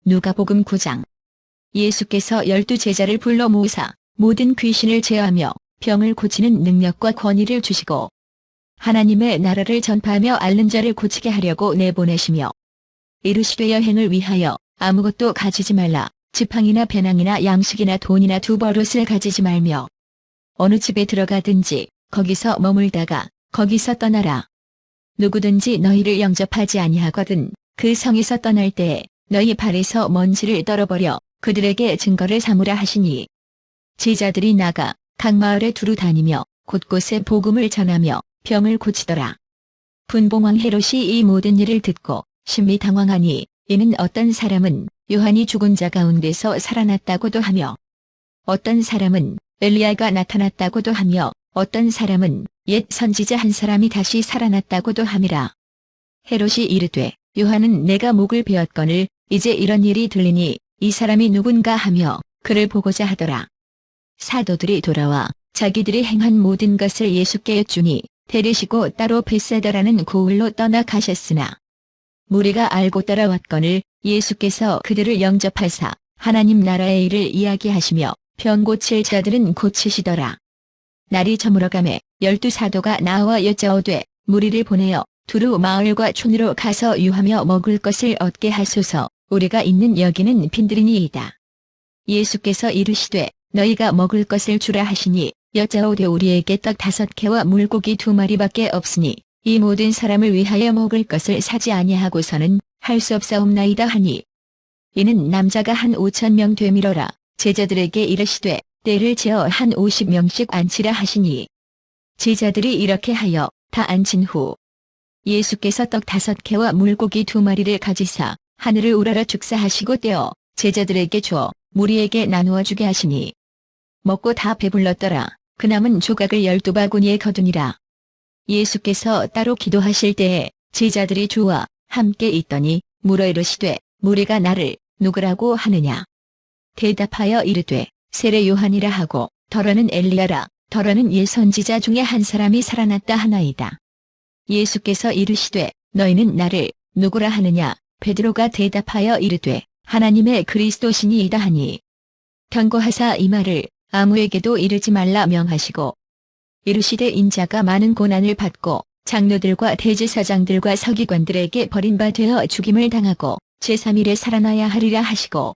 누가복음 9장. 예수께서 12제자를 불러 모으사 모든 귀신을 제어하며 병을 고치는 능력과 권위를 주시고 하나님의 나라를 전파하며 앓는 자를 고치게 하려고 내보내시며 이르시되 여행을 위하여 아무것도 가지지 말라. 지팡이나 배낭이나 양식이나 돈이나 두 버릇을 가지지 말며 어느 집에 들어가든지 거기서 머물다가 거기서 떠나라. 누구든지 너희를 영접하지 아니하거든 그 성에서 떠날 때에 너희 발에서 먼지를 떨어버려 그들에게 증거를 삼으라 하시니 제자들이 나가 각 마을에 두루 다니며 곳곳에 복음을 전하며 병을 고치더라. 분봉왕 헤롯이 이 모든 일을 듣고 심히 당황하니 이는 어떤 사람은 요한이 죽은 자 가운데서 살아났다고도 하며 어떤 사람은 엘리야가 나타났다고도 하며 어떤 사람은 옛 선지자 한 사람이 다시 살아났다고도 함이라. 헤롯이 이르되 요한은 내가 목을 베었거늘 이제 이런 일이 들리니 이 사람이 누군가 하며 그를 보고자 하더라. 사도들이 돌아와 자기들이 행한 모든 것을 예수께 여쭈니 데리시고 따로 벳세다라는 고을로 떠나 가셨으나 무리가 알고 따라왔거늘 예수께서 그들을 영접하사 하나님 나라의 일을 이야기하시며 병 고칠 자들은 고치시더라. 날이 저물어가매 12사도가 나와 여짜오되 무리를 보내어 두루 마을과 촌으로 가서 유하며 먹을 것을 얻게 하소서. 우리가 있는 여기는 빈들이니이다. 예수께서 이르시되 너희가 먹을 것을 주라 하시니 여짜오되 우리에게 떡 5개와 물고기 2마리밖에 없으니 이 모든 사람을 위하여 먹을 것을 사지 아니하고서는 할 수 없사옵나이다 하니 이는 남자가 한 5,000명 되밀어라. 제자들에게 이르시되 때를 재어 한 50명씩 앉히라 하시니 제자들이 이렇게 하여 다 앉힌 후 예수께서 떡 5개와 물고기 2마리를 가지사 하늘을 우러러 축사하시고 떼어 제자들에게 주어 무리에게 나누어 주게 하시니 먹고 다 배불렀더라. 그 남은 조각을 12바구니에 거두니라. 예수께서 따로 기도하실 때에 제자들이 주와 함께 있더니 물어 이르시되 무리가 나를 누구라고 하느냐. 대답하여 이르되 세례 요한이라 하고 더러는 엘리야라. 더러는 옛 선지자 중에 한 사람이 살아났다 하나이다. 예수께서 이르시되 너희는 나를 누구라 하느냐. 베드로가 대답하여 이르되 하나님의 그리스도시니이다 하니 경고하사 이 말을 아무에게도 이르지 말라 명하시고 이르시되 인자가 많은 고난을 받고 장로들과 대제사장들과 서기관들에게 버림받아 죽임을 당하고 제3일에 살아나야 하리라 하시고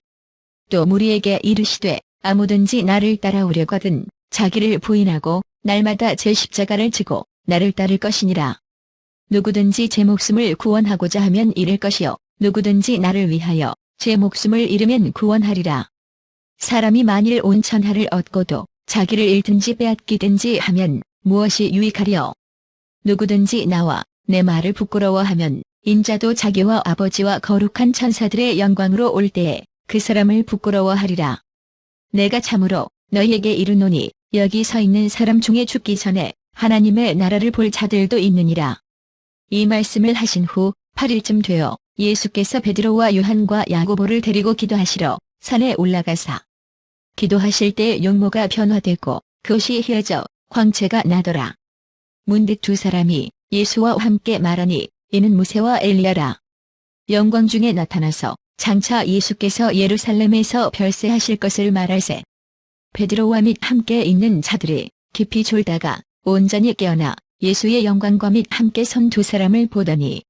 또 무리에게 이르시되 아무든지 나를 따라오려거든 자기를 부인하고 날마다 제 십자가를 지고 나를 따를 것이니라. 누구든지 제 목숨을 구원하고자 하면 잃을 것이요 누구든지 나를 위하여 제 목숨을 잃으면 구원하리라. 사람이 만일 온 천하를 얻고도 자기를 잃든지 빼앗기든지 하면 무엇이 유익하리요. 누구든지 나와 내 말을 부끄러워하면 인자도 자기와 아버지와 거룩한 천사들의 영광으로 올 때에 그 사람을 부끄러워하리라. 내가 참으로 너희에게 이르노니 여기 서 있는 사람 중에 죽기 전에 하나님의 나라를 볼 자들도 있느니라. 이 말씀을 하신 후 8일쯤 되어 예수께서 베드로와 요한과 야고보를 데리고 기도하시러 산에 올라가사 기도하실 때 용모가 변화되고 그것이 휘어져 광채가 나더라. 문득 두 사람이 예수와 함께 말하니 이는 무세와 엘리야라. 영광 중에 나타나서 장차 예수께서 예루살렘에서 별세하실 것을 말할세. 베드로와 및 함께 있는 자들이 깊이 졸다가 온전히 깨어나 예수의 영광과 및 함께 선 두 사람을 보더니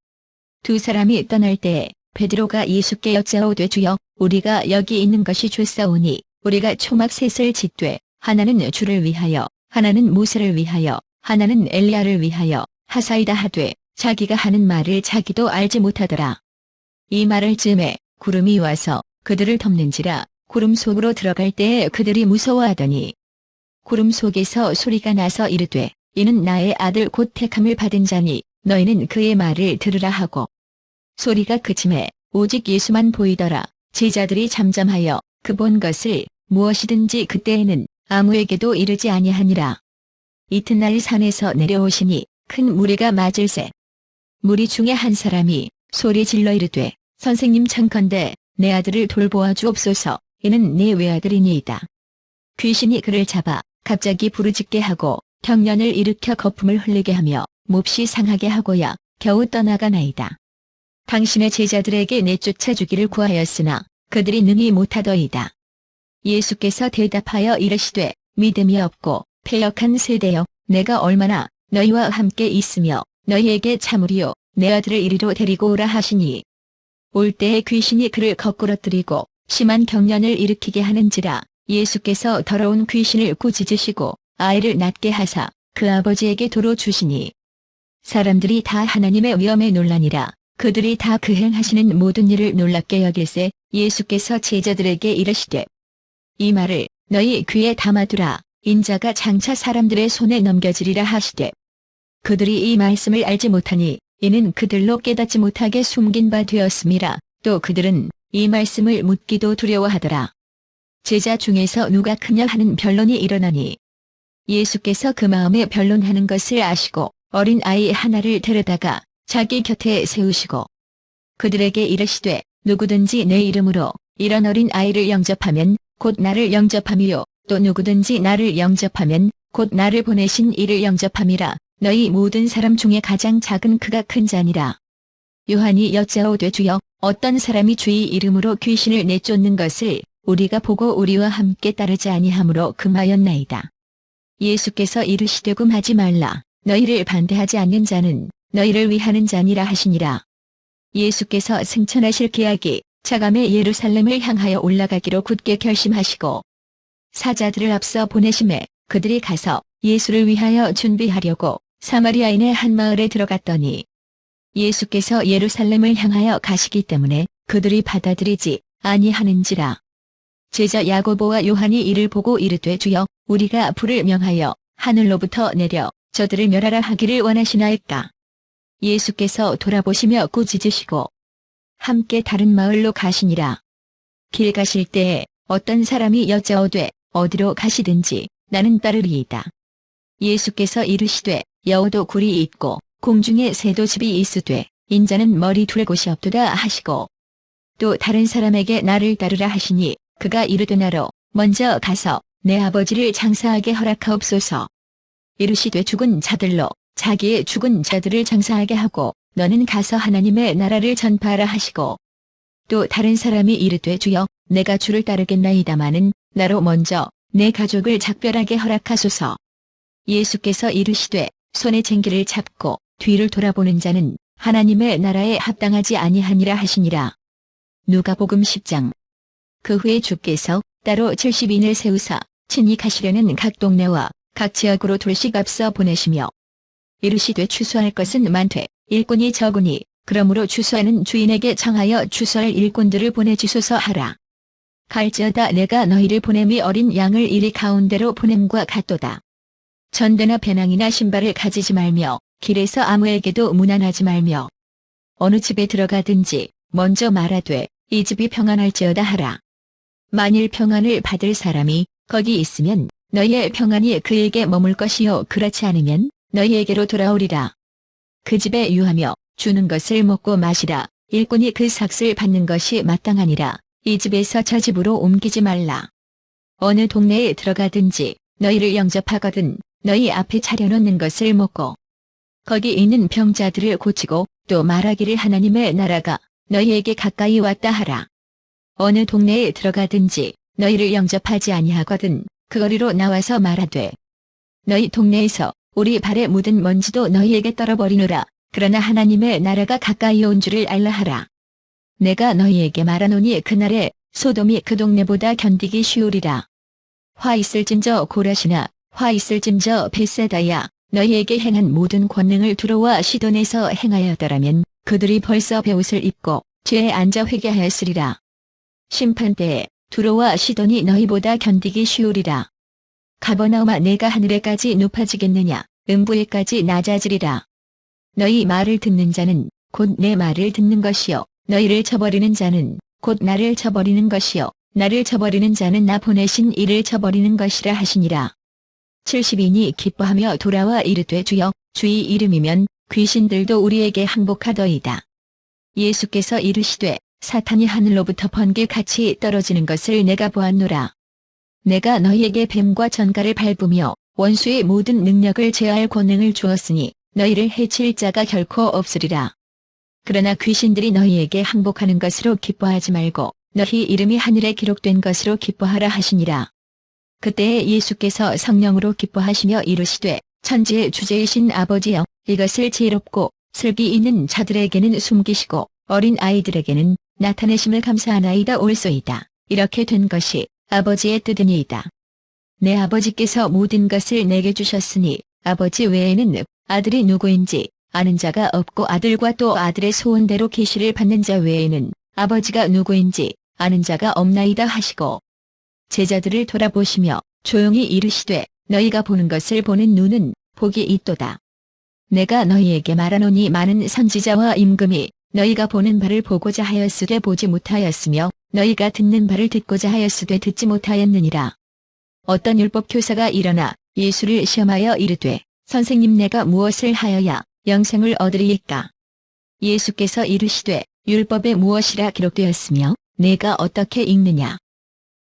두 사람이 떠날 때에 베드로가 예수께 여짜오되 주여 우리가 여기 있는 것이 좋사오니 우리가 초막 셋을 짓되 하나는 주를 위하여 하나는 모세를 위하여 하나는 엘리야를 위하여 하사이다 하되 자기가 하는 말을 자기도 알지 못하더라. 이 말을 즈음에 구름이 와서 그들을 덮는지라. 구름 속으로 들어갈 때에 그들이 무서워하더니 구름 속에서 소리가 나서 이르되 이는 나의 아들 곧 택함을 받은 자니 너희는 그의 말을 들으라 하고 소리가 그침에 오직 예수만 보이더라. 제자들이 잠잠하여 그 본 것을 무엇이든지 그때에는 아무에게도 이르지 아니하니라. 이튿날 산에서 내려오시니 큰 무리가 맞을세. 무리 중에 한 사람이 소리 질러 이르되 선생님 청컨대 내 아들을 돌보아 주옵소서. 이는 내 외아들이니이다. 귀신이 그를 잡아 갑자기 부르짖게 하고 경련을 일으켜 거품을 흘리게 하며 몹시 상하게 하고야 겨우 떠나가나이다. 당신의 제자들에게 내쫓아 주기를 구하였으나 그들이 능히 못하더이다. 예수께서 대답하여 이르시되 믿음이 없고 패역한 세대여, 내가 얼마나 너희와 함께 있으며 너희에게 참으리요, 내 아들을 이리로 데리고 오라 하시니. 올 때에 귀신이 그를 거꾸러뜨리고 심한 경련을 일으키게 하는지라. 예수께서 더러운 귀신을 꾸짖으시고 아이를 낫게 하사 그 아버지에게 도로 주시니. 사람들이 다 하나님의 위엄에 놀라니라. 그들이 다 그 행하시는 모든 일을 놀랍게 여길세 예수께서 제자들에게 이르시되 이 말을 너희 귀에 담아두라. 인자가 장차 사람들의 손에 넘겨지리라 하시되 그들이 이 말씀을 알지 못하니 이는 그들로 깨닫지 못하게 숨긴 바 되었음이라. 또 그들은 이 말씀을 묻기도 두려워하더라. 제자 중에서 누가 크냐 하는 변론이 일어나니 예수께서 그 마음에 변론하는 것을 아시고 어린 아이 하나를 데려다가 자기 곁에 세우시고 그들에게 이르시되 누구든지 내 이름으로 이런 어린 아이를 영접하면 곧 나를 영접함이요, 또 누구든지 나를 영접하면 곧 나를 보내신 이를 영접함이라. 너희 모든 사람 중에 가장 작은 그가 큰 자니라. 요한이 여짜오되 주여, 어떤 사람이 주의 이름으로 귀신을 내쫓는 것을 우리가 보고 우리와 함께 따르지 아니하므로 금하였나이다. 예수께서 이르시되 금하지 말라. 너희를 반대하지 않는 자는 너희를 위하는 자니라 하시니라. 예수께서 승천하실 계약이 차감해 예루살렘을 향하여 올라가기로 굳게 결심하시고 사자들을 앞서 보내심에 그들이 가서 예수를 위하여 준비하려고 사마리아인의 한 마을에 들어갔더니 예수께서 예루살렘을 향하여 가시기 때문에 그들이 받아들이지 아니하는지라. 제자 야고보와 요한이 이를 보고 이르되 주여, 우리가 불을 명하여 하늘로부터 내려 저들을 멸하라 하기를 원하시나이까. 예수께서 돌아보시며 꾸짖으시고 함께 다른 마을로 가시니라. 길 가실 때에 어떤 사람이 여짜오되 어디로 가시든지 나는 따르리이다. 예수께서 이르시되 여우도 굴이 있고 공중에 새도 집이 있으되 인자는 머리 둘 곳이 없도다 하시고 또 다른 사람에게 나를 따르라 하시니 그가 이르되 나로 먼저 가서 내 아버지를 장사하게 허락하옵소서. 이르시되 죽은 자들로 자기의 죽은 자들을 장사하게 하고 너는 가서 하나님의 나라를 전파하라 하시고 또 다른 사람이 이르되 주여, 내가 주를 따르겠나이다마는 나로 먼저 내 가족을 작별하게 허락하소서. 예수께서 이르시되 손에 쟁기를 잡고 뒤를 돌아보는 자는 하나님의 나라에 합당하지 아니하니라 하시니라. 누가복음 10장. 그 후에 주께서 따로 70인을 세우사 친히 가시려는 각 동네와 각 지역으로 둘씩 앞서 보내시며 이르시되 추수할 것은 많되 일꾼이 적으니 그러므로 추수하는 주인에게 청하여 추수할 일꾼들을 보내주소서 하라. 갈지어다 내가 너희를 보냄이 어린 양을 이리 가운데로 보냄과 같도다. 전대나 배낭이나 신발을 가지지 말며 길에서 아무에게도 문안하지 말며 어느 집에 들어가든지 먼저 말하되 이 집이 평안할지어다 하라. 만일 평안을 받을 사람이 거기 있으면 너희의 평안이 그에게 머물 것이요, 그렇지 않으면 너희에게로 돌아오리라. 그 집에 유하며 주는 것을 먹고 마시라. 일꾼이 그 삭슬 받는 것이 마땅하니라. 이 집에서 저 집으로 옮기지 말라. 어느 동네에 들어가든지 너희를 영접하거든 너희 앞에 차려놓는 것을 먹고 거기 있는 병자들을 고치고 또 말하기를 하나님의 나라가 너희에게 가까이 왔다 하라. 어느 동네에 들어가든지 너희를 영접하지 아니하거든 그 거리로 나와서 말하되 너희 동네에서 우리 발에 묻은 먼지도 너희에게 떨어버리노라. 그러나 하나님의 나라가 가까이 온 줄을 알라 하라. 내가 너희에게 말하노니 그날에 소돔이 그 동네보다 견디기 쉬우리라. 화 있을진저 고라시나 화 있을진저 벳세다야. 너희에게 행한 모든 권능을 두로와 시돈에서 행하였더라면 그들이 벌써 베옷을 입고 죄에 앉아 회개하였으리라. 심판때에 두로와 시돈이 너희보다 견디기 쉬우리라. 가버나움아, 내가 하늘에까지 높아지겠느냐, 음부에까지 낮아지리라. 너희 말을 듣는 자는 곧 내 말을 듣는 것이요, 너희를 쳐버리는 자는 곧 나를 쳐버리는 것이요, 나를 쳐버리는 자는 나 보내신 이를 쳐버리는 것이라 하시니라. 70인이 기뻐하며 돌아와 이르되 주여, 주의 이름이면 귀신들도 우리에게 항복하더이다. 예수께서 이르시되 사탄이 하늘로부터 번개같이 떨어지는 것을 내가 보았노라. 내가 너희에게 뱀과 전갈을 밟으며 원수의 모든 능력을 제어할 권능을 주었으니 너희를 해칠 자가 결코 없으리라. 그러나 귀신들이 너희에게 항복하는 것으로 기뻐하지 말고 너희 이름이 하늘에 기록된 것으로 기뻐하라 하시니라. 그때에 예수께서 성령으로 기뻐하시며 이르시되 천지의 주제이신 아버지여, 이것을 지혜롭고 슬기 있는 자들에게는 숨기시고 어린 아이들에게는 나타내심을 감사하나이다 올소이다. 이렇게 된 것이 아버지의 뜻이니이다. 내 아버지께서 모든 것을 내게 주셨으니 아버지 외에는 아들이 누구인지 아는 자가 없고 아들과 또 아들의 소원대로 계시를 받는 자 외에는 아버지가 누구인지 아는 자가 없나이다 하시고, 제자들을 돌아보시며 조용히 이르시되 너희가 보는 것을 보는 눈은 복이 있도다. 내가 너희에게 말하노니 많은 선지자와 임금이 너희가 보는 바를 보고자 하였으되 보지 못하였으며 너희가 듣는 바를 듣고자 하였으되 듣지 못하였느니라. 어떤 율법교사가 일어나 예수를 시험하여 이르되 선생님, 내가 무엇을 하여야 영생을 얻으리이까? 예수께서 이르시되 율법에 무엇이라 기록되었으며 내가 어떻게 읽느냐?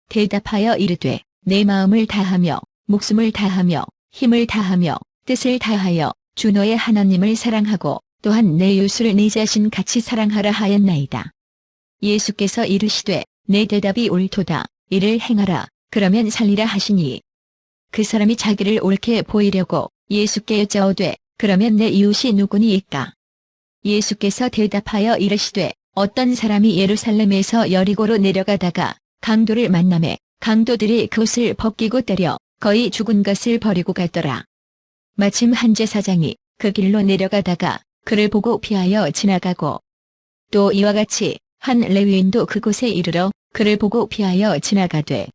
대답하여 이르되 내 마음을 다하며 목숨을 다하며 힘을 다하며 뜻을 다하여 주 너의 하나님을 사랑하고 또한 내 이웃을 네 자신 같이 사랑하라 하였나이다. 예수께서 이르시되 내 대답이 옳도다. 이를 행하라. 그러면 살리라 하시니, 그 사람이 자기를 옳게 보이려고 예수께 여짜오되 그러면 내 이웃이 누구니이까? 예수께서 대답하여 이르시되 어떤 사람이 예루살렘에서 여리고로 내려가다가 강도를 만나매 강도들이 그 옷을 벗기고 때려 거의 죽은 것을 버리고 갔더라. 마침 한 제사장이 그 길로 내려가다가 그를 보고 피하여 지나가고, 또 이와 같이 한 레위인도 그곳에 이르러 그를 보고 피하여 지나가되,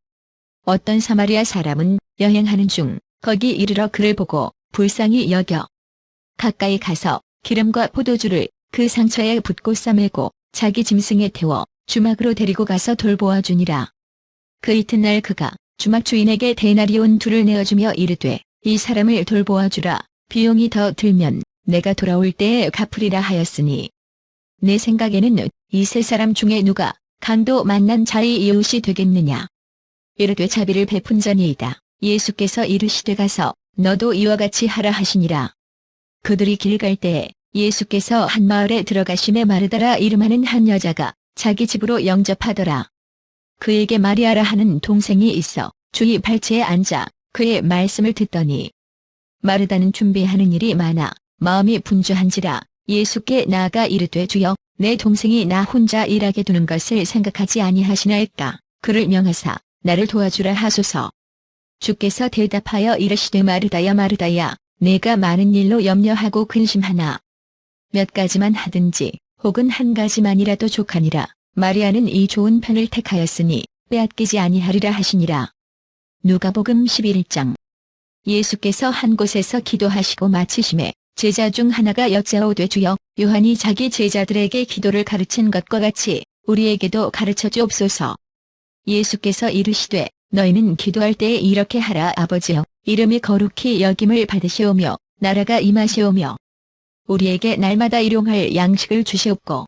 어떤 사마리아 사람은 여행하는 중 거기 이르러 그를 보고 불쌍히 여겨 가까이 가서 기름과 포도주를 그 상처에 붓고 싸매고 자기 짐승에 태워 주막으로 데리고 가서 돌보아 주니라. 그 이튿날 그가 주막 주인에게 데나리온 2를 내어주며 이르되 이 사람을 돌보아 주라. 비용이 더 들면 내가 돌아올 때에 갚으리라 하였으니, 내 생각에는 이 세 사람 중에 누가 강도 만난 자의 이웃이 되겠느냐? 이르되 자비를 베푼 자니이다. 예수께서 이르시되 가서 너도 이와 같이 하라 하시니라. 그들이 길 갈 때에 예수께서 한 마을에 들어가심에 마르다라 이름하는 한 여자가 자기 집으로 영접하더라. 그에게 마리아라 하는 동생이 있어 주의 발치에 앉아 그의 말씀을 듣더니, 마르다는 준비하는 일이 많아 마음이 분주한지라 예수께 나아가 이르되 주여, 내 동생이 나 혼자 일하게 두는 것을 생각하지 아니하시나이까? 그를 명하사 나를 도와주라 하소서. 주께서 대답하여 이르시되 마르다야 마르다야, 내가 많은 일로 염려하고 근심하나 몇 가지만 하든지 혹은 한 가지만이라도 족하니라. 마리아는 이 좋은 편을 택하였으니 빼앗기지 아니하리라 하시니라. 누가복음 11장. 예수께서 한 곳에서 기도하시고 마치심에 제자 중 하나가 여짜오되 주여, 요한이 자기 제자들에게 기도를 가르친 것과 같이 우리에게도 가르쳐 주옵소서. 예수께서 이르시되 너희는 기도할 때에 이렇게 하라. 아버지여, 이름이 거룩히 여김을 받으시오며 나라가 임하시오며 우리에게 날마다 일용할 양식을 주시옵고,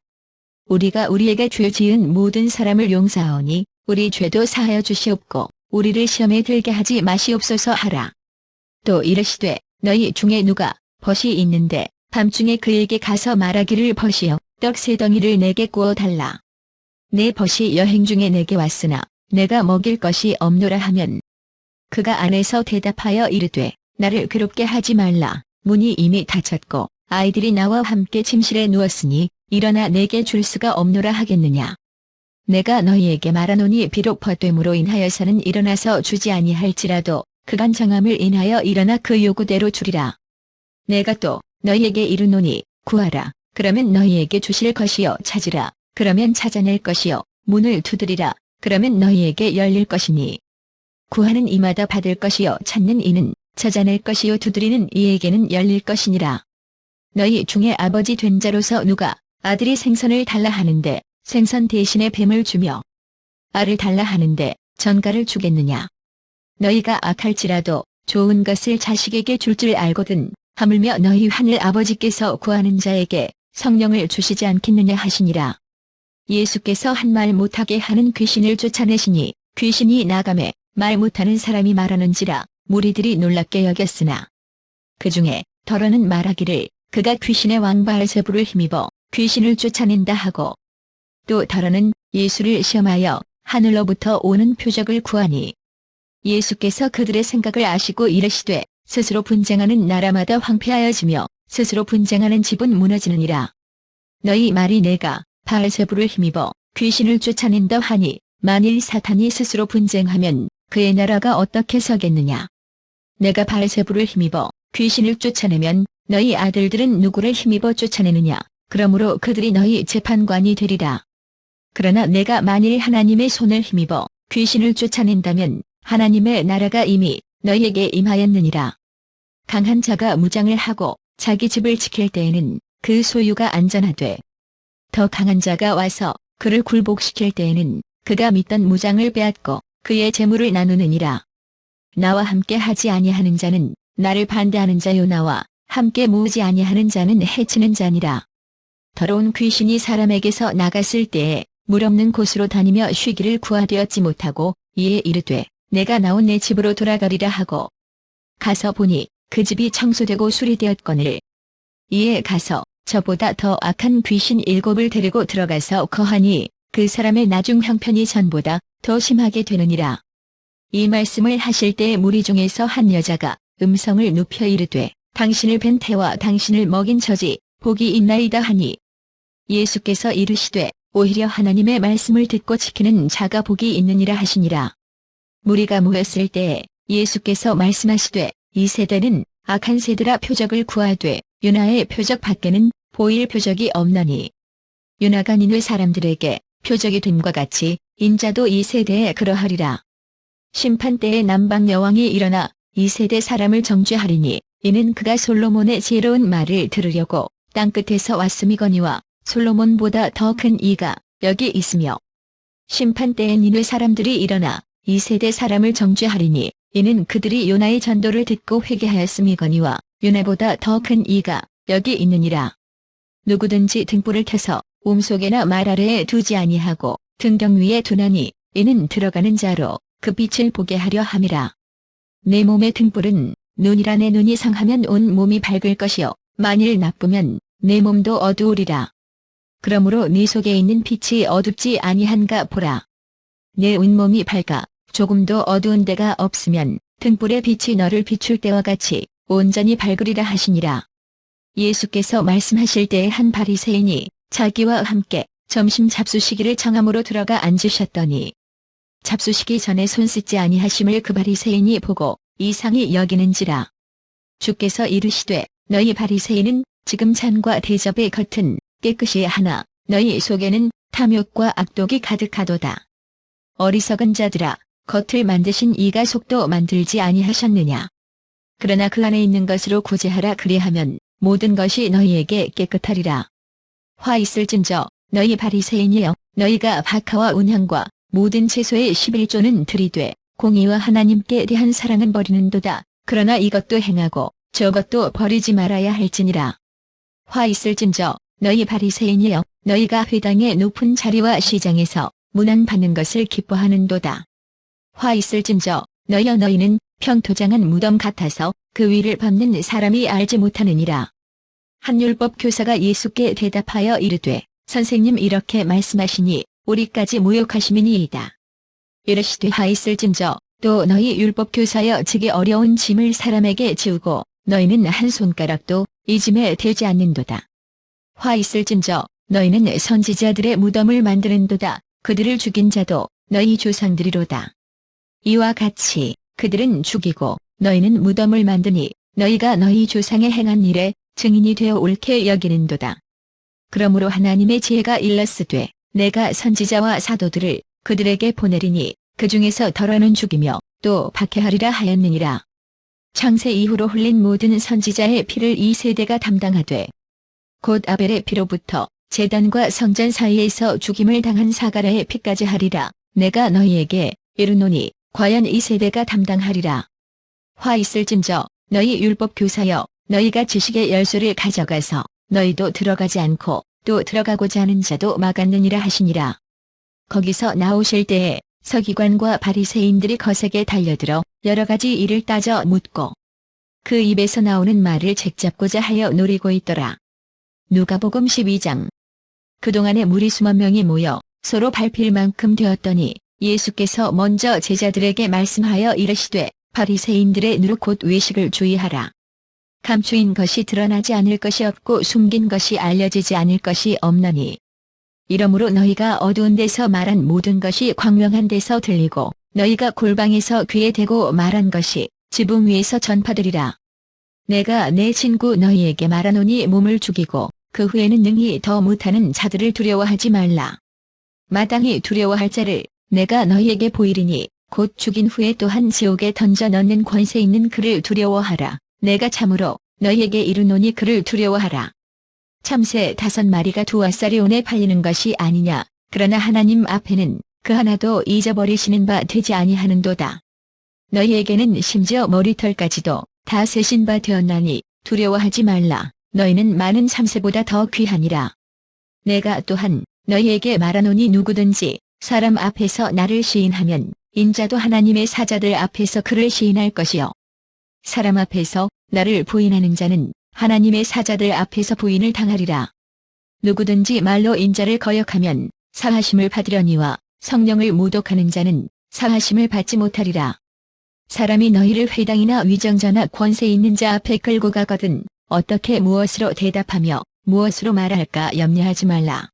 우리가 우리에게 죄 지은 모든 사람을 용서하오니 우리 죄도 사하여 주시옵고 우리를 시험에 들게 하지 마시옵소서 하라. 또 이르시되 너희 중에 누가 벗이 있는데 밤중에 그에게 가서 말하기를 벗이여 떡 3덩이를 내게 구워 달라. 내 벗이 여행 중에 내게 왔으나 내가 먹일 것이 없노라 하면, 그가 안에서 대답하여 이르되 나를 괴롭게 하지 말라. 문이 이미 닫혔고 아이들이 나와 함께 침실에 누웠으니 일어나 내게 줄 수가 없노라 하겠느냐? 내가 너희에게 말하노니 비록 벗됨으로 인하여서는 일어나서 주지 아니할지라도 그간 정함을 인하여 일어나 그 요구대로 주리라. 내가 또 너희에게 이르노니 구하라. 그러면 너희에게 주실 것이요, 찾으라. 그러면 찾아낼 것이요, 문을 두드리라. 그러면 너희에게 열릴 것이니, 구하는 이마다 받을 것이요, 찾는 이는 찾아낼 것이요, 두드리는 이에게는 열릴 것이니라. 너희 중에 아버지 된 자로서 누가 아들이 생선을 달라 하는데 생선 대신에 뱀을 주며 알을 달라 하는데 전갈을 주겠느냐? 너희가 악할지라도 좋은 것을 자식에게 줄 줄 알거든 하물며 너희 하늘 아버지께서 구하는 자에게 성령을 주시지 않겠느냐 하시니라. 예수께서 한 말 못하게 하는 귀신을 쫓아내시니 귀신이 나가매 말 못하는 사람이 말하는지라 무리들이 놀랍게 여겼으나, 그 중에 더러는 말하기를 그가 귀신의 왕 바알세불을 힘입어 귀신을 쫓아낸다 하고, 또 더러는 예수를 시험하여 하늘로부터 오는 표적을 구하니 예수께서 그들의 생각을 아시고 이르시되 스스로 분쟁하는 나라마다 황폐하여지며 스스로 분쟁하는 집은 무너지느니라. 너희 말이 내가 바알세불을 힘입어 귀신을 쫓아낸다 하니 만일 사탄이 스스로 분쟁하면 그의 나라가 어떻게 서겠느냐. 내가 바알세불을 힘입어 귀신을 쫓아내면 너희 아들들은 누구를 힘입어 쫓아내느냐. 그러므로 그들이 너희 재판관이 되리라. 그러나 내가 만일 하나님의 손을 힘입어 귀신을 쫓아낸다면 하나님의 나라가 이미 너희에게 임하였느니라. 강한 자가 무장을 하고 자기 집을 지킬 때에는 그 소유가 안전하되 더 강한 자가 와서 그를 굴복시킬 때에는 그가 믿던 무장을 빼앗고 그의 재물을 나누느니라. 나와 함께 하지 아니하는 자는 나를 반대하는 자요 나와 함께 모으지 아니하는 자는 해치는 자니라. 더러운 귀신이 사람에게서 나갔을 때에 물 없는 곳으로 다니며 쉬기를 구하되었지 못하고 이에 이르되 내가 나온 내 집으로 돌아가리라 하고 가서 보니 그 집이 청소되고 수리되었거늘 이에 가서 저보다 더 악한 귀신 7을 데리고 들어가서 거하니 그 사람의 나중 형편이 전보다 더 심하게 되느니라. 이 말씀을 하실 때에 무리 중에서 한 여자가 음성을 높여 이르되 당신을 뵌 태와 당신을 먹인 저지 복이 있나이다 하니 예수께서 이르시되 오히려 하나님의 말씀을 듣고 지키는 자가 복이 있느니라 하시니라. 무리가 모였을 때에 예수께서 말씀하시되 이 세대는 악한 세대라 표적을 구하되 요나의 표적 밖에는 보일 표적이 없나니 요나가 니느웨 사람들에게 표적이 됨과 같이 인자도 이 세대에 그러하리라. 심판 때에 남방 여왕이 일어나 이 세대 사람을 정죄하리니 이는 그가 솔로몬의 지혜로운 말을 들으려고 땅끝에서 왔음이거니와 솔로몬보다 더 큰 이가 여기 있으며 심판 때에 니느웨 사람들이 일어나 이 세대 사람을 정죄하리니 이는 그들이 요나의 전도를 듣고 회개하였음이거니와 요나보다 더 큰 이가 여기 있느니라. 누구든지 등불을 켜서 움속에나 말 아래에 두지 아니하고 등경 위에 두나니 이는 들어가는 자로 그 빛을 보게 하려 함이라. 내 몸의 등불은 눈이라. 내 눈이 상하면 온 몸이 밝을 것이요 만일 나쁘면 내 몸도 어두우리라. 그러므로 네 속에 있는 빛이 어둡지 아니한가 보라. 내 온몸이 밝아 조금도 어두운 데가 없으면 등불의 빛이 너를 비출 때와 같이 온전히 밝으리라 하시니라. 예수께서 말씀하실 때에 한 바리새인이 자기와 함께 점심 잡수시기를 청함으로 들어가 앉으셨더니 잡수시기 전에 손 씻지 아니하심을 그 바리새인이 보고 이상히 여기는지라. 주께서 이르시되 너희 바리새인은 지금 잔과 대접의 겉은 깨끗이 하나 너희 속에는 탐욕과 악독이 가득하도다. 어리석은 자들아, 겉을 만드신 이가 속도 만들지 아니하셨느냐. 그러나 그 안에 있는 것으로 구제하라. 그리하면 모든 것이 너희에게 깨끗하리라. 화 있을진저 너희 바리새인이여, 너희가 박하와 운향과 모든 채소의 11조는 들이되 공의와 하나님께 대한 사랑은 버리는도다. 그러나 이것도 행하고 저것도 버리지 말아야 할지니라. 화 있을진저 너희 바리새인이여, 너희가 회당의 높은 자리와 시장에서 문안받는 것을 기뻐하는도다. 화 있을진저 너희여, 너희는 평토장한 무덤 같아서 그 위를 밟는 사람이 알지 못하느니라. 한 율법 교사가 예수께 대답하여 이르되 선생님, 이렇게 말씀하시니 우리까지 모욕하심이니이다. 이르시되 화 있을진저 또 너희 율법 교사여, 지기 어려운 짐을 사람에게 지우고 너희는 한 손가락도 이 짐에 대지 않는도다. 화 있을진저 너희는 선지자들의 무덤을 만드는도다. 그들을 죽인 자도 너희 조상들이로다. 이와 같이 그들은 죽이고 너희는 무덤을 만드니 너희가 너희 조상의 행한 일에 증인이 되어 옳게 여기는도다. 그러므로 하나님의 지혜가 일렀으되 내가 선지자와 사도들을 그들에게 보내리니 그 중에서 덜어는 죽이며 또 박해하리라 하였느니라. 창세 이후로 흘린 모든 선지자의 피를 이 세대가 담당하되 곧 아벨의 피로부터 제단과 성전 사이에서 죽임을 당한 사가랴의 피까지 하리라. 내가 너희에게 이르노니 과연 이 세대가 담당하리라. 화 있을진저 너희 율법 교사여, 너희가 지식의 열쇠를 가져가서 너희도 들어가지 않고 또 들어가고자 하는 자도 막았느니라 하시니라. 거기서 나오실 때에 서기관과 바리새인들이 거세게 달려들어 여러 가지 일을 따져 묻고 그 입에서 나오는 말을 책잡고자 하여 노리고 있더라. 누가복음 12장. 그동안에 무리 수만 명이 모여 서로 밟힐 만큼 되었더니 예수께서 먼저 제자들에게 말씀하여 이르시되 바리새인들의 누룩 곧 외식을 주의하라. 감추인 것이 드러나지 않을 것이 없고 숨긴 것이 알려지지 않을 것이 없나니. 이러므로 너희가 어두운 데서 말한 모든 것이 광명한 데서 들리고 너희가 골방에서 귀에 대고 말한 것이 지붕 위에서 전파되리라. 내가 내 친구 너희에게 말하노니 몸을 죽이고 그 후에는 능히 더 못하는 자들을 두려워하지 말라. 마땅히 두려워할 자를 내가 너희에게 보이리니 곧 죽인 후에 또한 지옥에 던져 넣는 권세 있는 그를 두려워하라. 내가 참으로 너희에게 이르노니 그를 두려워하라. 참새 5마리가 2앗살이온에 팔리는 것이 아니냐. 그러나 하나님 앞에는 그 하나도 잊어버리시는 바 되지 아니하는도다. 너희에게는 심지어 머리털까지도 다 세신 바 되었나니 두려워하지 말라. 너희는 많은 참새보다 더 귀하니라. 내가 또한 너희에게 말하노니 누구든지 사람 앞에서 나를 시인하면 인자도 하나님의 사자들 앞에서 그를 시인할 것이요. 사람 앞에서 나를 부인하는 자는 하나님의 사자들 앞에서 부인을 당하리라. 누구든지 말로 인자를 거역하면 사하심을 받으려니와 성령을 모독하는 자는 사하심을 받지 못하리라. 사람이 너희를 회당이나 위정자나 권세 있는 자 앞에 끌고 가거든 어떻게 무엇으로 대답하며 무엇으로 말할까 염려하지 말라.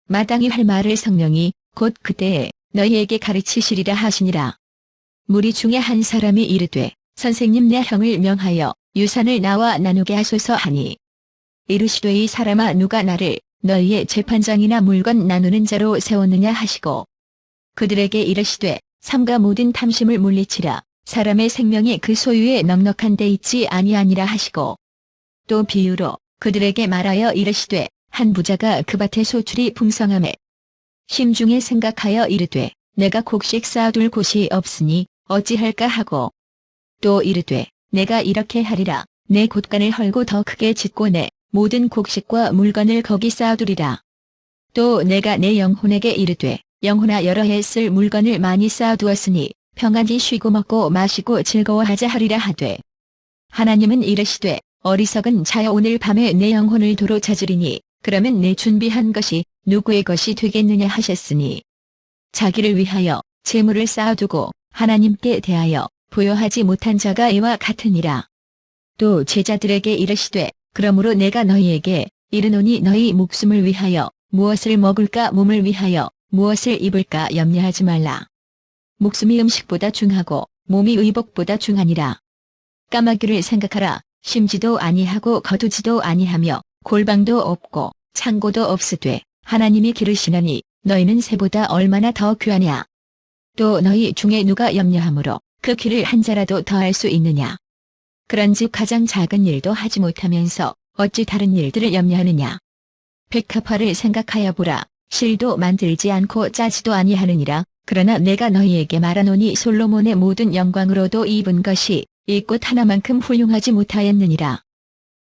마땅히 할 말을 성령이 곧 그때에 너희에게 가르치시리라 하시니라. 무리 중에 한 사람이 이르되 선생님 내 형을 명하여 유산을 나와 나누게 하소서 하니 이르시되 이 사람아 누가 나를 너희의 재판장이나 물건 나누는 자로 세웠느냐 하시고 그들에게 이르시되 삼가 모든 탐심을 물리치라. 사람의 생명이 그 소유에 넉넉한 데 있지 아니하니라 하시고 또 비유로 그들에게 말하여 이르시되 한 부자가 그 밭에 소출이 풍성함에 심중에 생각하여 이르되 내가 곡식 쌓아둘 곳이 없으니 어찌할까 하고 또 이르되 내가 이렇게 하리라. 내 곳간을 헐고 더 크게 짓고 내 모든 곡식과 물건을 거기 쌓아두리라. 또 내가 내 영혼에게 이르되 영혼아 여러 해 쓸 물건을 많이 쌓아두었으니 평안히 쉬고 먹고 마시고 즐거워하자 하리라 하되 하나님은 이르시되 어리석은 자여 오늘 밤에 내 영혼을 도로 찾으리니 그러면 내 준비한 것이 누구의 것이 되겠느냐 하셨으니 자기를 위하여 재물을 쌓아두고 하나님께 대하여 부여하지 못한 자가 이와 같으니라. 또 제자들에게 이르시되 그러므로 내가 너희에게 이르노니 너희 목숨을 위하여 무엇을 먹을까 몸을 위하여 무엇을 입을까 염려하지 말라. 목숨이 음식보다 중하고 몸이 의복보다 중하니라. 까마귀를 생각하라. 심지도 아니하고 거두지도 아니하며 골방도 없고 창고도 없으되 하나님이 기르시나니 너희는 새보다 얼마나 더 귀하냐. 또 너희 중에 누가 염려함으로 그 길을 한 자라도 더할 수 있느냐. 그런즉 가장 작은 일도 하지 못하면서 어찌 다른 일들을 염려하느냐. 백합화를 생각하여 보라. 실도 만들지 않고 짜지도 아니하느니라. 그러나 내가 너희에게 말하노니 솔로몬의 모든 영광으로도 입은 것이 이 꽃 하나만큼 훌륭하지 못하였느니라.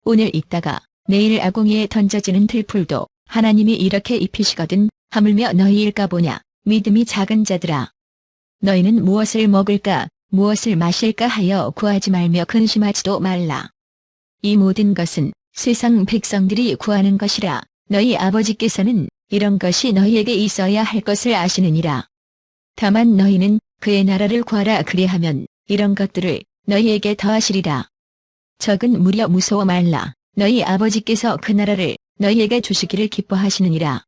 오늘 입다가 내일 아궁이에 던져지는 들풀도 하나님이 이렇게 입히시거든 하물며 너희일까 보냐. 믿음이 작은 자들아. 너희는 무엇을 먹을까 무엇을 마실까 하여 구하지 말며 근심하지도 말라. 이 모든 것은 세상 백성들이 구하는 것이라. 너희 아버지께서는 이런 것이 너희에게 있어야 할 것을 아시느니라. 다만 너희는 그의 나라를 구하라. 그리하면 이런 것들을 너희에게 더하시리라. 적은 무려 무서워 말라. 너희 아버지께서 그 나라를 너희에게 주시기를 기뻐하시느니라.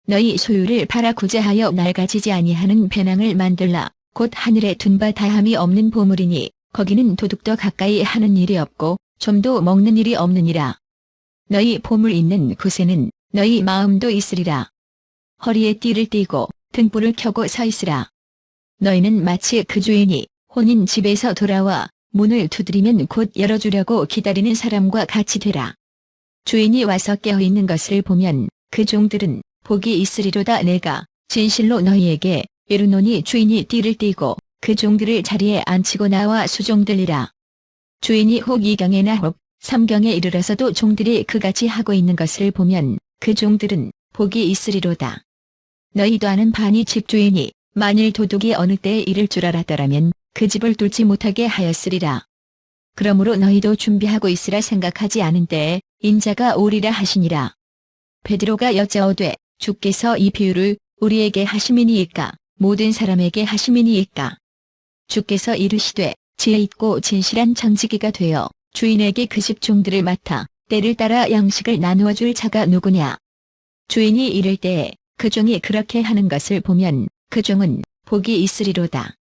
너희 소유를 팔아 구제하여 낡아지지 아니하는 배낭을 만들라. 곧 하늘에 둔 바 다함이 없는 보물이니 거기는 도둑도 가까이 하는 일이 없고 좀도 먹는 일이 없느니라. 너희 보물 있는 곳에는 너희 마음도 있으리라. 허리에 띠를 띠고 등불을 켜고 서 있으라. 너희는 마치 그 주인이 혼인 집에서 돌아와 문을 두드리면 곧 열어주려고 기다리는 사람과 같이 되라. 주인이 와서 깨어있는 것을 보면 그 종들은 복이 있으리로다. 내가 진실로 너희에게 이르노니 주인이 띠를 띠고 그 종들을 자리에 앉히고 나와 수종들리라. 주인이 혹 2경에나 혹 3경에 이르러서도 종들이 그같이 하고 있는 것을 보면 그 종들은 복이 있으리로다. 너희도 아는 바니 집주인이 만일 도둑이 어느 때에 이를 줄 알았더라면 그 집을 뚫지 못하게 하였으리라. 그러므로 너희도 준비하고 있으라. 생각하지 않은 때에 인자가 오리라 하시니라. 베드로가 여짜오되 주께서 이 비유를 우리에게 하심이니이까 모든 사람에게 하심이니이까. 주께서 이르시되 지혜 있고 진실한 청지기가 되어 주인에게 그 집 종들을 맡아 때를 따라 양식을 나누어 줄 자가 누구냐. 주인이 이를 때에 그 종이 그렇게 하는 것을 보면 그 종은 복이 있으리로다.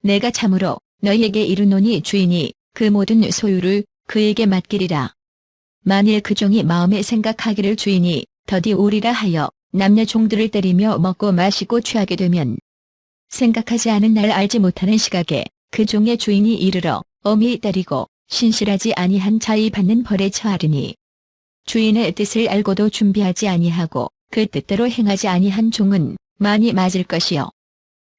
내가 참으로 너희에게 이르노니 주인이 그 모든 소유를 그에게 맡기리라. 만일 그 종이 마음에 생각하기를 주인이 더디 오리라 하여 남녀 종들을 때리며 먹고 마시고 취하게 되면 생각하지 않은 날 알지 못하는 시각에 그 종의 주인이 이르러 엄히 때리고 신실하지 아니한 자의 받는 벌에 처하리니 주인의 뜻을 알고도 준비하지 아니하고 그 뜻대로 행하지 아니한 종은 많이 맞을 것이요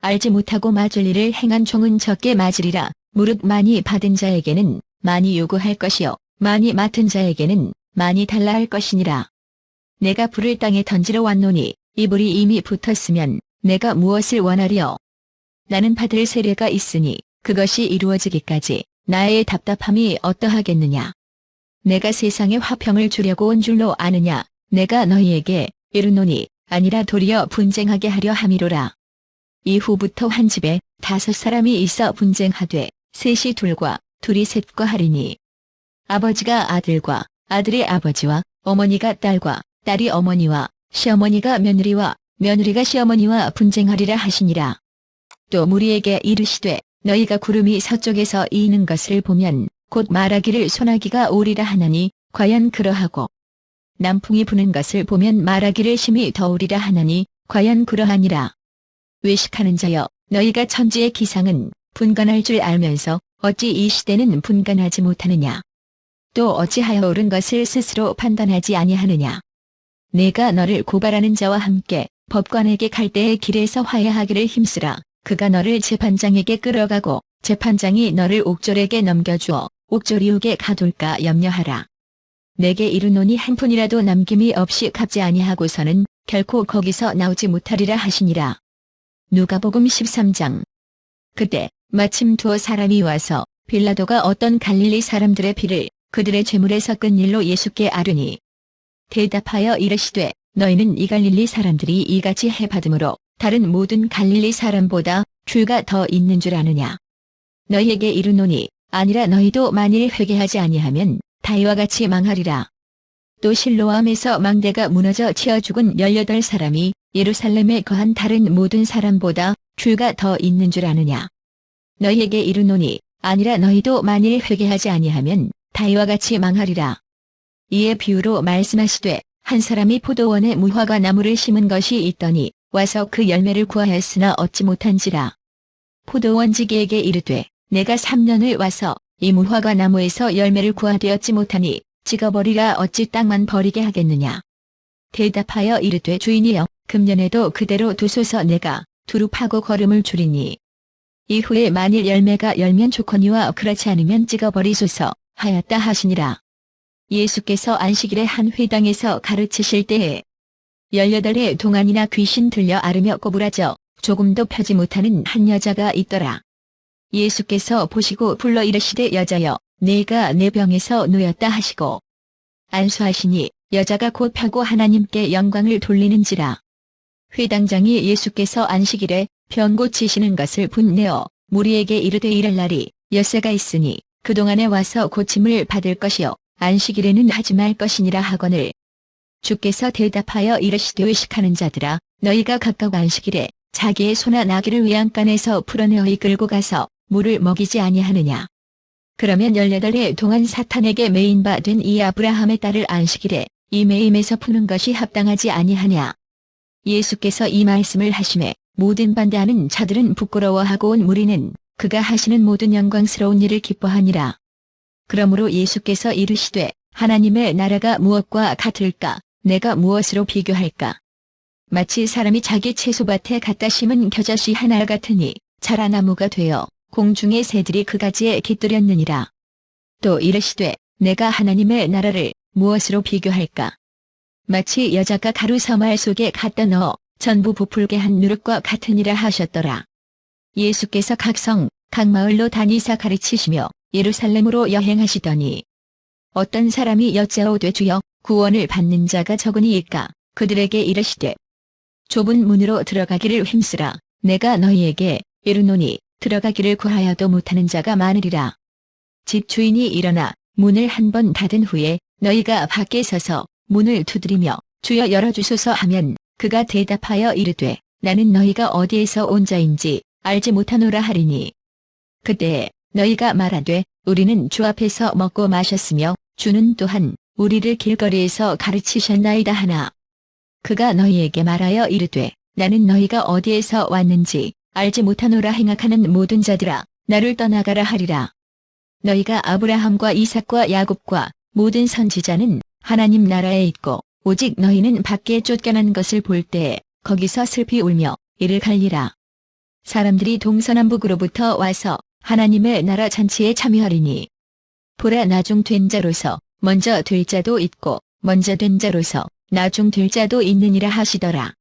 알지 못하고 맞을 일을 행한 종은 적게 맞으리라. 무릇 많이 받은 자에게는 많이 요구할 것이요 많이 맡은 자에게는 많이 달라 할 것이니라. 내가 불을 땅에 던지러 왔노니 이 불이 이미 붙었으면 내가 무엇을 원하리요. 나는 받을 세례가 있으니 그것이 이루어지기까지 나의 답답함이 어떠하겠느냐. 내가 세상에 화평을 주려고 온 줄로 아느냐. 내가 너희에게 이르노니 아니라 도리어 분쟁하게 하려 함이로라. 이후부터 한 집에 5사람이 있어 분쟁하되 셋이 둘과 둘이 셋과 하리니 아버지가 아들과 아들의 아버지와 어머니가 딸과 딸이 어머니와 시어머니가 며느리와 며느리가 시어머니와 분쟁하리라 하시니라. 또 무리에게 이르시되 너희가 구름이 서쪽에서 이는 것을 보면 곧 말하기를 소나기가 오리라 하나니 과연 그러하고 남풍이 부는 것을 보면 말하기를 심히 더우리라 하나니 과연 그러하니라. 외식하는 자여 너희가 천지의 기상은 분간할 줄 알면서 어찌 이 시대는 분간하지 못하느냐. 또 어찌하여 옳은 것을 스스로 판단하지 아니하느냐. 내가 너를 고발하는 자와 함께 법관에게 갈 때에 길에서 화해하기를 힘쓰라. 그가 너를 재판장에게 끌어가고 재판장이 너를 옥졸에게 넘겨주어 옥졸이옥에 가둘까 염려하라. 내게 이르노니 한 푼이라도 남김이 없이 갚지 아니하고서는 결코 거기서 나오지 못하리라 하시니라. 누가복음 13장. 그때 마침 2 사람이 와서 빌라도가 어떤 갈릴리 사람들의 피를 그들의 죄물에서 끈 일로 예수께 아뢰니 대답하여 이르시되 너희는 이 갈릴리 사람들이 이같이 해받음으로 다른 모든 갈릴리 사람보다 죄가 더 있는 줄 아느냐. 너희에게 이르노니 아니라 너희도 만일 회개하지 아니하면 다 이와 같이 망하리라. 또 실로암에서 망대가 무너져 치어 죽은 18사람이 예루살렘에 거한 다른 모든 사람보다 죄가 더 있는 줄 아느냐. 너희에게 이르노니 아니라 너희도 만일 회개하지 아니하면 다 이와 같이 망하리라. 이에 비유로 말씀하시되 한 사람이 포도원에 무화과 나무를 심은 것이 있더니 와서 그 열매를 구하였으나 얻지 못한지라. 포도원 지기에게 이르되 내가 3년을 와서 이 무화과 나무에서 열매를 구하되었지 못하니 찍어버리라. 어찌 땅만 버리게 하겠느냐. 대답하여 이르되 주인이여 금년에도 그대로 두소서. 내가 두루 파고 거름을 주리니 이후에 만일 열매가 열면 좋거니와 그렇지 않으면 찍어버리소서 하였다 하시니라. 예수께서 안식일에 한 회당에서 가르치실 때에 18해 동안이나 귀신 들려 앓으며 꼬부라져 조금도 펴지 못하는 한 여자가 있더라. 예수께서 보시고 불러 이르시되 여자여 네가 내 병에서 놓였다 하시고 안수하시니 여자가 곧 펴고 하나님께 영광을 돌리는지라. 회당장이 예수께서 안식일에 병 고치시는 것을 분내어 무리에게 이르되 이럴 날이 엿새가 있으니 그동안에 와서 고침을 받을 것이요 안식일에는 하지 말 것이니라 하거늘. 주께서 대답하여 이르시되 외식하는 자들아 너희가 각각 안식일에 자기의 소나 나귀를 외양간에서 풀어내어 이끌고 가서 물을 먹이지 아니하느냐. 그러면 18해 동안 사탄에게 매인 바 된 이 아브라함의 딸을 안식일에 이 매임에서 푸는 것이 합당하지 아니하냐. 예수께서 이 말씀을 하심에 모든 반대하는 자들은 부끄러워하고 온 무리는 그가 하시는 모든 영광스러운 일을 기뻐하니라. 그러므로 예수께서 이르시되 하나님의 나라가 무엇과 같을까. 내가 무엇으로 비교할까. 마치 사람이 자기 채소밭에 갖다 심은 겨자씨 하나 같으니 자라나무가 되어 공중의 새들이 그 가지에 깃들였느니라. 또 이르시되 내가 하나님의 나라를 무엇으로 비교할까. 마치 여자가 가루 서말 속에 갖다 넣어 전부 부풀게 한 누룩과 같으니라 하셨더라. 예수께서 각 성, 각 마을로 다니사 가르치시며 예루살렘으로 여행하시더니 어떤 사람이 여짜오되 주여 구원을 받는 자가 적으니이까. 그들에게 이르시되 좁은 문으로 들어가기를 힘쓰라. 내가 너희에게 이르노니 들어가기를 구하여도 못하는 자가 많으리라. 집 주인이 일어나 문을 한 번 닫은 후에 너희가 밖에 서서 문을 두드리며 주여 열어주소서 하면 그가 대답하여 이르되 나는 너희가 어디에서 온 자인지 알지 못하노라 하리니. 그때에 너희가 말하되 우리는 주 앞에서 먹고 마셨으며 주는 또한 우리를 길거리에서 가르치셨나이다 하나. 그가 너희에게 말하여 이르되 나는 너희가 어디에서 왔는지 알지 못하노라 행악하는 모든 자들아 나를 떠나가라 하리라. 너희가 아브라함과 이삭과 야곱과 모든 선지자는 하나님 나라에 있고 오직 너희는 밖에 쫓겨난 것을 볼 때에 거기서 슬피 울며 이를 갈리라. 사람들이 동서남북으로부터 와서 하나님의 나라 잔치에 참여하리니 보라 나중 된 자로서 먼저 될 자도 있고 먼저 된 자로서 나중 될 자도 있느니라 하시더라.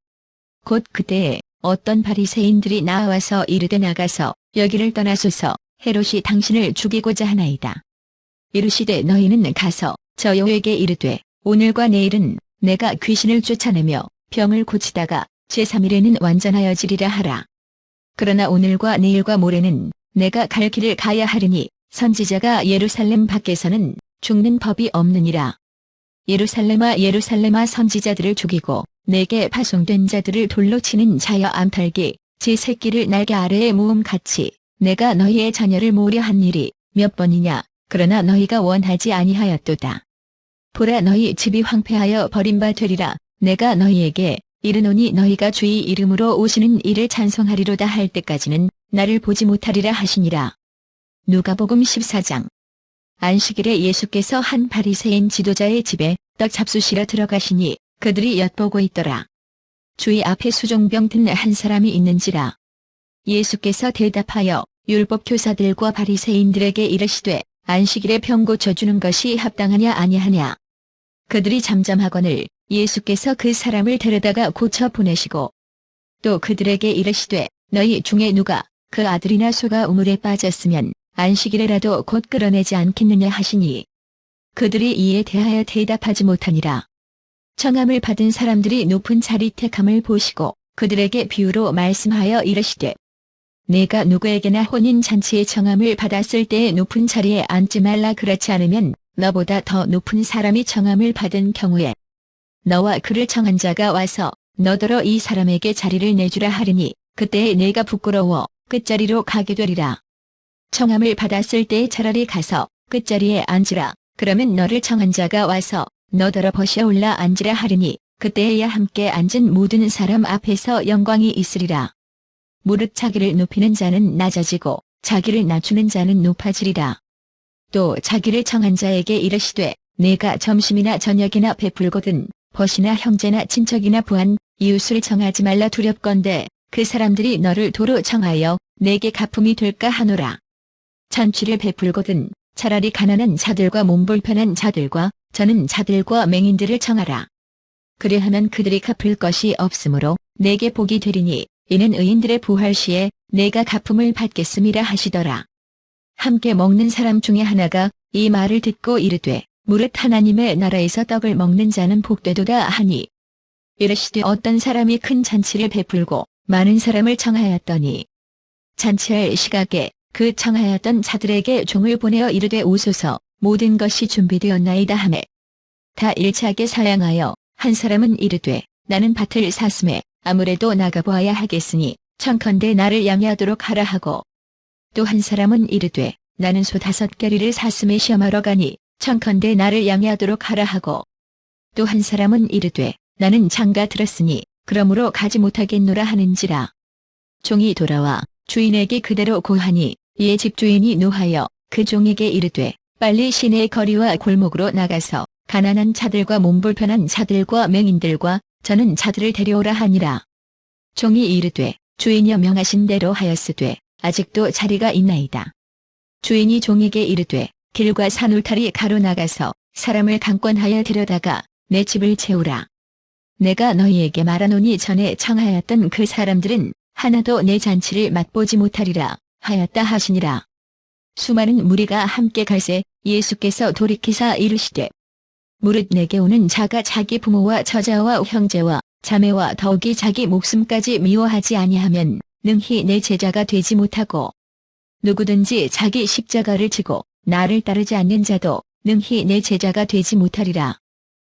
곧 그때에 어떤 바리새인들이 나와서 이르되 나가서 여기를 떠나소서 헤롯이 당신을 죽이고자 하나이다. 이르시되 너희는 가서 저 여호에게 이르되 오늘과 내일은 내가 귀신을 쫓아내며 병을 고치다가 제3일에는 완전하여지리라 하라. 그러나 오늘과 내일과 모레는 내가 갈 길을 가야 하리니 선지자가 예루살렘 밖에서는 죽는 법이 없느니라. 예루살렘아 예루살렘아 선지자들을 죽이고 내게 파송된 자들을 돌로 치는 자여 암탈기 제 새끼를 날개 아래에 모음같이 내가 너희의 자녀를 모으려 한 일이 몇 번이냐. 그러나 너희가 원하지 아니하였도다. 보라 너희 집이 황폐하여 버림바 되리라. 내가 너희에게 이르노니 너희가 주의 이름으로 오시는 이를 찬송하리로다 할 때까지는 나를 보지 못하리라 하시니라. 누가복음 14장. 안식일에 예수께서 한 바리새인 지도자의 집에 떡 잡수시러 들어가시니 그들이 엿보고 있더라. 주의 앞에 수종병 든 한 사람이 있는지라. 예수께서 대답하여 율법 교사들과 바리새인들에게 이르시되 안식일에 병 고쳐주는 것이 합당하냐 아니하냐. 그들이 잠잠하거늘 예수께서 그 사람을 데려다가 고쳐 보내시고 또 그들에게 이르시되 너희 중에 누가 그 아들이나 소가 우물에 빠졌으면 안식일에라도 곧 끌어내지 않겠느냐 하시니 그들이 이에 대하여 대답하지 못하니라. 청함을 받은 사람들이 높은 자리 택함을 보시고 그들에게 비유로 말씀하여 이르시되 내가 누구에게나 혼인잔치에 청함을 받았을 때에 높은 자리에 앉지 말라 그렇지 않으면 너보다 더 높은 사람이 청함을 받은 경우에 너와 그를 청한 자가 와서 너더러 이 사람에게 자리를 내주라 하리니 그때에 내가 부끄러워 끝자리로 가게 되리라. 청함을 받았을 때에 차라리 가서 끝자리에 앉으라. 그러면 너를 청한 자가 와서 너더러 벗어 올라 앉으라 하리니 그때에야 함께 앉은 모든 사람 앞에서 영광이 있으리라. 무릇 자기를 높이는 자는 낮아지고 자기를 낮추는 자는 높아지리라. 또 자기를 청한 자에게 이르시되 내가 점심이나 저녁이나 베풀거든 벗이나 형제나 친척이나 부한 이웃을 청하지 말라 두렵건대 그 사람들이 너를 도로 청하여 내게 가품이 될까 하노라. 잔치를 베풀거든 차라리 가난한 자들과 몸불편한 자들과 저는 자들과 맹인들을 청하라. 그리하면 그들이 갚을 것이 없으므로 내게 복이 되리니 이는 의인들의 부활 시에 내가 가품을 받겠음이라 하시더라. 함께 먹는 사람 중에 하나가 이 말을 듣고 이르되 무릇 하나님의 나라에서 떡을 먹는 자는 복되도다 하니 이르시되 어떤 사람이 큰 잔치를 베풀고 많은 사람을 청하였더니 잔치할 시각에 그 청하였던 자들에게 종을 보내어 이르되 오소서 모든 것이 준비되었나이다 하매 다 일치하게 사양하여 한 사람은 이르되 나는 밭을 샀음에 아무래도 나가보아야 하겠으니 청컨대 나를 양해하도록 하라 하고 또 한 사람은 이르되 나는 소 5겨리를 샀음에 시험하러 가니 청컨대 나를 양해하도록 하라 하고 또 한 사람은 이르되 나는 장가 들었으니 그러므로 가지 못하겠노라 하는지라. 종이 돌아와 주인에게 그대로 고하니 이에 집주인이 노하여 그 종에게 이르되 빨리 시내의 거리와 골목으로 나가서 가난한 자들과 몸불편한 자들과 맹인들과 저는 자들을 데려오라 하니라. 종이 이르되 주인이여 명하신 대로 하였으되 아직도 자리가 있나이다. 주인이 종에게 이르되 길과 산 울타리 가로 나가서 사람을 강권하여 데려다가 내 집을 채우라. 내가 너희에게 말하노니 전에 청하였던 그 사람들은 하나도 내 잔치를 맛보지 못하리라 하였다 하시니라. 수많은 무리가 함께 갈새 예수께서 돌이키사 이르시되 무릇 내게 오는 자가 자기 부모와 처자와 형제와 자매와 더욱이 자기 목숨까지 미워하지 아니하면 능히 내 제자가 되지 못하고, 누구든지 자기 십자가를 지고 나를 따르지 않는 자도 능히 내 제자가 되지 못하리라.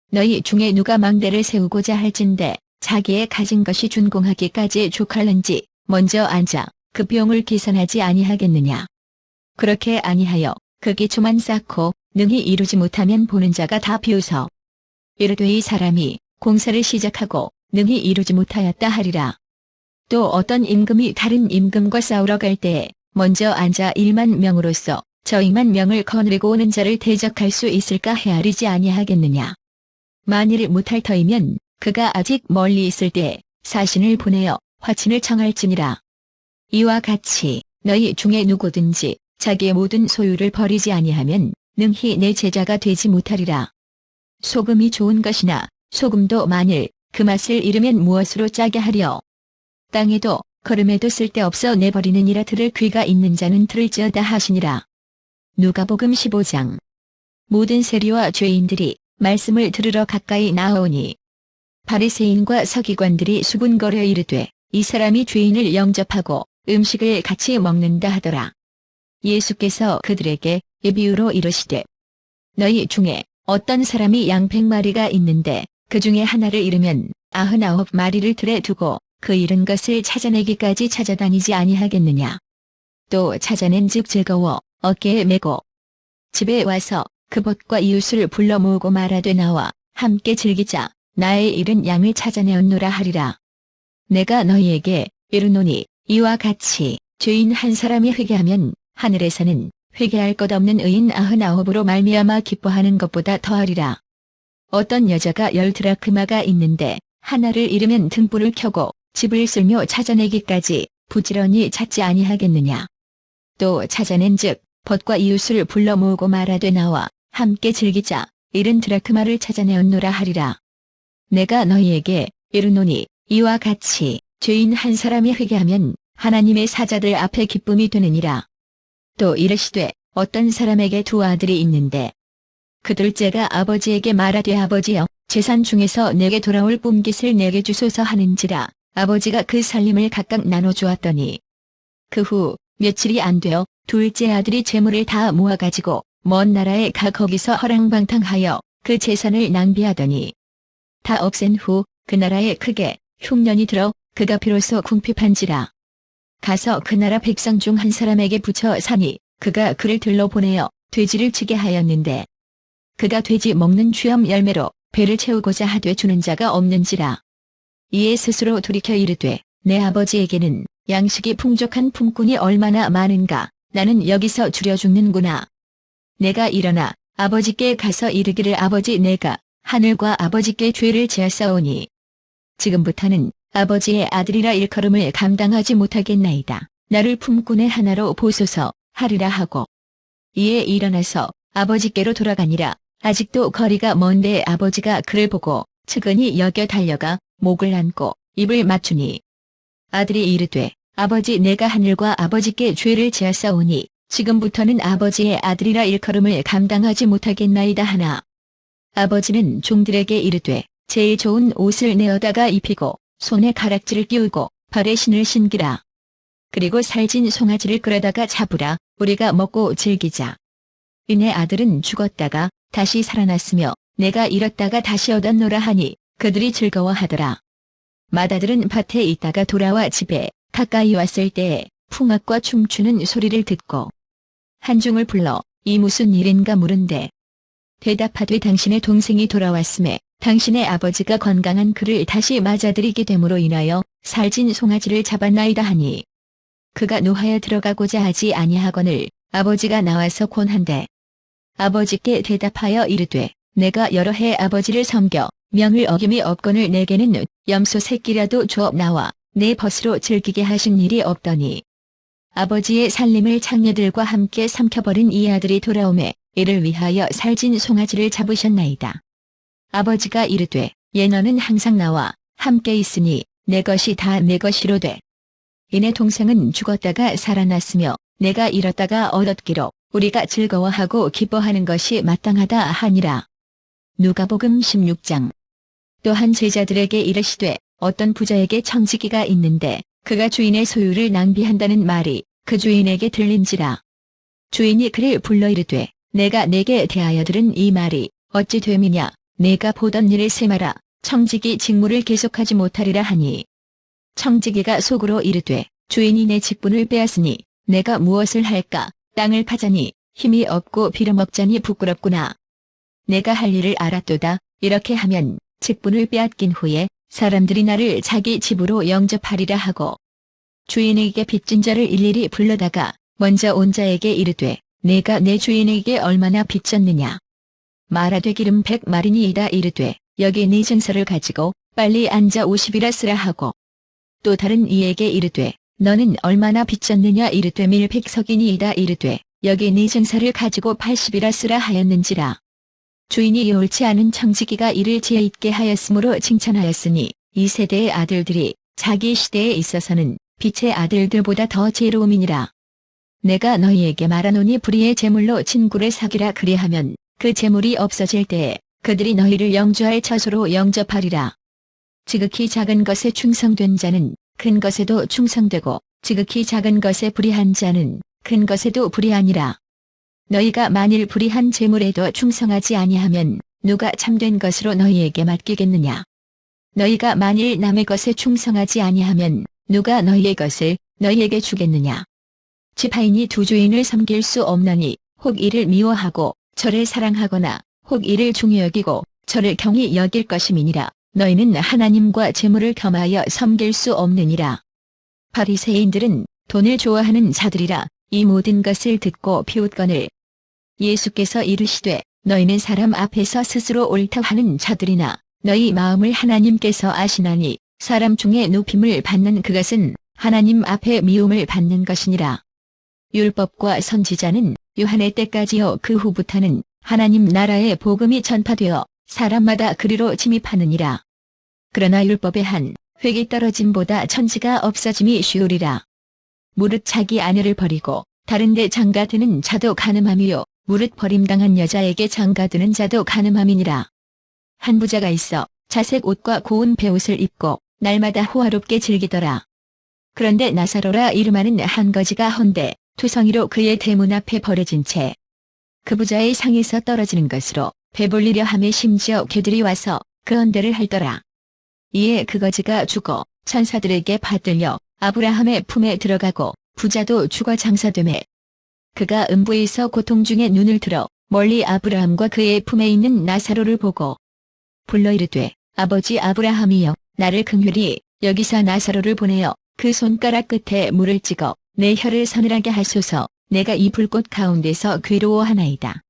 너희 중에 누가 망대를 세우고자 할진대 자기의 가진 것이 준공하기까지 족할는지 먼저 앉아 그 비용을 계산하지 아니하겠느냐. 그렇게 아니하여 그 기초만 쌓고 능히 이루지 못하면 보는 자가 다 비웃어 이르되 이 사람이 공사를 시작하고 능히 이루지 못하였다 하리라. 또 어떤 임금이 다른 임금과 싸우러 갈 때에 먼저 앉아 1만 명으로서 저 2만 명을 거느리고 오는 자를 대적할 수 있을까 헤아리지 아니하겠느냐. 만일 못할 터이면 그가 아직 멀리 있을 때에 사신을 보내어 화친을 청할지니라. 이와 같이 너희 중에 누구든지 자기의 모든 소유를 버리지 아니하면 능히 내 제자가 되지 못하리라. 소금이 좋은 것이나 소금도 만일 그 맛을 잃으면 무엇으로 짜게 하려. 땅에도 걸음에도 쓸데없어 내버리느니라. 들을 귀가 있는 자는 들을지어다 하시니라. 누가복음 15장. 모든 세리와 죄인들이 말씀을 들으러 가까이 나아오니 바리새인과 서기관들이 수군거려 이르되 이 사람이 죄인을 영접하고 음식을 같이 먹는다 하더라. 예수께서 그들에게 이 비유로 이르시되 너희 중에 어떤 사람이 양 100마리가 있는데 그 중에 하나를 잃으면 99마리를 들에 두고 그 잃은 것을 찾아내기까지 찾아다니지 아니하겠느냐. 또 찾아낸즉 즐거워 어깨에 메고 집에 와서 그 벗과 이웃을 불러 모으고 말하되 나와 함께 즐기자. 나의 잃은 양을 찾아내었노라 하리라. 내가 너희에게 이르노니 이와 같이 죄인 한 사람이 회개하면 하늘에서는 회개할 것 없는 의인 99으로 말미암아 기뻐하는 것보다 더하리라. 어떤 여자가 10드라크마가 있는데 하나를 잃으면 등불을 켜고 집을 쓸며 찾아내기까지 부지런히 찾지 아니하겠느냐. 또 찾아낸즉 벗과 이웃을 불러 모으고 말하되 나와 함께 즐기자. 잃은 드라크마를 찾아내었노라 하리라. 내가 너희에게 이르노니 이와 같이 죄인 한 사람이 회개하면 하나님의 사자들 앞에 기쁨이 되느니라. 또 이르시되 어떤 사람에게 2 아들이 있는데 그둘째가 아버지에게 말하되 아버지여 재산 중에서 내게 돌아올 뿜깃을 내게 주소서 하는지라. 아버지가 그 살림을 각각 나눠주었더니 그 후 며칠이 안 되어 둘째 아들이 재물을 다 모아가지고 먼 나라에 가 거기서 허랑방탕하여 그 재산을 낭비하더니 다 없앤 후 그 나라에 크게 흉년이 들어 그가 비로소 궁핍한지라. 가서 그 나라 백성 중 한 사람에게 붙여 사니 그가 그를 들러 보내어 돼지를 치게 하였는데 그가 돼지 먹는 취험 열매로 배를 채우고자 하되 주는 자가 없는지라. 이에 스스로 돌이켜 이르되 내 아버지에게는 양식이 풍족한 품꾼이 얼마나 많은가. 나는 여기서 줄여 죽는구나. 내가 일어나 아버지께 가서 이르기를 아버지 내가 하늘과 아버지께 죄를 지었사오니 지금부터는 아버지의 아들이라 일컬음을 감당하지 못하겠나이다. 나를 품꾼의 하나로 보소서 하리라 하고 이에 일어나서 아버지께로 돌아가니라. 아직도 거리가 먼데 아버지가 그를 보고 측은히 여겨 달려가 목을 안고 입을 맞추니 아들이 이르되 아버지 내가 하늘과 아버지께 죄를 지었사오니 지금부터는 아버지의 아들이라 일컬음을 감당하지 못하겠나이다 하나 아버지는 종들에게 이르되 제일 좋은 옷을 내어다가 입히고 손에 가락지를 끼우고 발에 신을 신기라. 그리고 살진 송아지를 끌어다가 잡으라. 우리가 먹고 즐기자. 이내 아들은 죽었다가 다시 살아났으며 내가 잃었다가 다시 얻었노라 하니 그들이 즐거워하더라. 맏아들은 밭에 있다가 돌아와 집에 가까이 왔을 때에 풍악과 춤추는 소리를 듣고 한중을 불러 이 무슨 일인가 물은데 대답하되 당신의 동생이 돌아왔음에 당신의 아버지가 건강한 그를 다시 맞아들이게 됨으로 인하여 살진 송아지를 잡았나이다 하니 그가 노하여 들어가고자 하지 아니하거늘 아버지가 나와서 권한대 아버지께 대답하여 이르되 내가 여러 해 아버지를 섬겨 명을 어김이 없거늘 내게는 염소 새끼라도 줘 나와 내 벗으로 즐기게 하신 일이 없더니 아버지의 살림을 창녀들과 함께 삼켜버린 이 아들이 돌아오매 이를 위하여 살진 송아지를 잡으셨나이다. 아버지가 이르되 얘 너는 항상 나와 함께 있으니 내 것이 다 내 것이로되 이내 동생은 죽었다가 살아났으며 내가 잃었다가 얻었기로 우리가 즐거워하고 기뻐하는 것이 마땅하다 하니라. 누가복음 16장. 또한 제자들에게 이르시되 어떤 부자에게 청지기가 있는데 그가 주인의 소유를 낭비한다는 말이 그 주인에게 들린지라. 주인이 그를 불러 이르되 내가 내게 대하여 들은 이 말이 어찌 됨이냐. 내가 보던 일을 세마라. 청지기 직무를 계속하지 못하리라 하니 청지기가 속으로 이르되 주인이 내 직분을 빼앗으니 내가 무엇을 할까. 땅을 파자니 힘이 없고 빌어먹자니 부끄럽구나. 내가 할 일을 알았도다. 이렇게 하면 직분을 빼앗긴 후에 사람들이 나를 자기 집으로 영접하리라 하고 주인에게 빚진 자를 일일이 불러다가 먼저 온 자에게 이르되 내가 내 주인에게 얼마나 빚졌느냐. 말하되 기름 100마리니이다 이르되 여기 네 증서를 가지고 빨리 앉아 50이라 쓰라 하고 또 다른 이에게 이르되 너는 얼마나 빚졌느냐 이르되 밀 100석이니이다 이르되 여기 네 증서를 가지고 80이라 쓰라 하였는지라. 주인이 옳지 않은 청지기가 이를 지혜 있게 하였으므로 칭찬하였으니 이 세대의 아들들이 자기 시대에 있어서는 빛의 아들들보다 더 지혜로움이니라. 내가 너희에게 말하노니 불의의 재물로 친구를 사귀라. 그리하면 그 재물이 없어질 때에 그들이 너희를 영주할 처소로 영접하리라. 지극히 작은 것에 충성된 자는 큰 것에도 충성되고 지극히 작은 것에 불의한 자는 큰 것에도 불의하니라. 너희가 만일 불의한 재물에도 충성하지 아니하면 누가 참된 것으로 너희에게 맡기겠느냐. 너희가 만일 남의 것에 충성하지 아니하면 누가 너희의 것을 너희에게 주겠느냐. 지파인이 두 주인을 섬길 수 없나니 혹 이를 미워하고 저를 사랑하거나 혹 이를 중히 여기고 저를 경히 여길 것임이니라. 너희는 하나님과 재물을 겸하여 섬길 수 없느니라. 바리새인들은 돈을 좋아하는 자들이라. 이 모든 것을 듣고 비웃거늘 예수께서 이르시되 너희는 사람 앞에서 스스로 옳다 하는 자들이나 너희 마음을 하나님께서 아시나니 사람 중에 높임을 받는 그것은 하나님 앞에 미움을 받는 것이니라. 율법과 선지자는 요한의 때까지요 그 후부터는 하나님 나라의 복음이 전파되어 사람마다 그리로 침입하느니라. 그러나 율법의 한 획이 떨어짐보다 천지가 없어짐이 쉬우리라. 무릇 자기 아내를 버리고 다른 데 장가드는 자도 간음함이요 무릇 버림당한 여자에게 장가드는 자도 간음함이니라. 한 부자가 있어 자색 옷과 고운 베옷을 입고 날마다 호화롭게 즐기더라. 그런데 나사로라 이름하는 한 거지가 헌데 투성이로 그의 대문 앞에 버려진 채 그 부자의 상에서 떨어지는 것으로 배불리려 하며 심지어 개들이 와서 그 헌대를 핥더라. 이에 그 거지가 죽어 천사들에게 받들려 아브라함의 품에 들어가고 부자도 죽어 장사되매 그가 음부에서 고통 중에 눈을 들어 멀리 아브라함과 그의 품에 있는 나사로를 보고 불러 이르되 아버지 아브라함이여 나를 긍휼히 여기서 나사로를 보내어 그 손가락 끝에 물을 찍어 내 혀를 서늘하게 하소서. 내가 이 불꽃 가운데서 괴로워하나이다.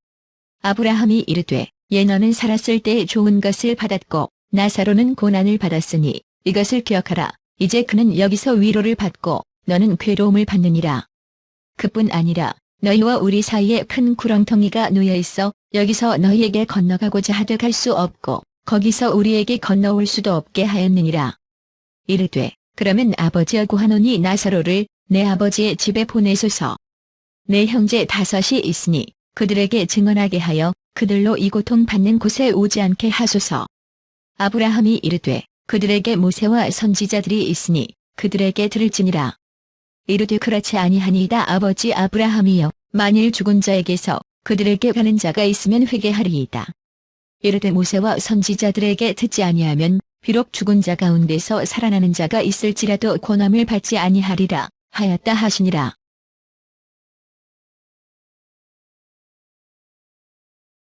아브라함이 이르되 예 너는 살았을 때 좋은 것을 받았고 나사로는 고난을 받았으니 이것을 기억하라. 이제 그는 여기서 위로를 받고 너는 괴로움을 받느니라. 그뿐 아니라 너희와 우리 사이에 큰 구렁텅이가 놓여 있어 여기서 너희에게 건너가고자 하되 갈 수 없고 거기서 우리에게 건너올 수도 없게 하였느니라. 이르되 그러면 아버지여 구하노니 나사로를 내 아버지의 집에 보내소서. 내 형제 5이 있으니 그들에게 증언하게 하여 그들로 이 고통 받는 곳에 오지 않게 하소서. 아브라함이 이르되 그들에게 모세와 선지자들이 있으니 그들에게 들을지니라. 이르되 그렇지 아니하니이다. 아버지 아브라함이여 만일 죽은 자에게서 그들에게 가는 자가 있으면 회개하리이다. 이르되 모세와 선지자들에게 듣지 아니하면 비록 죽은 자 가운데서 살아나는 자가 있을지라도 고난을 받지 아니하리라 하였다 하시니라.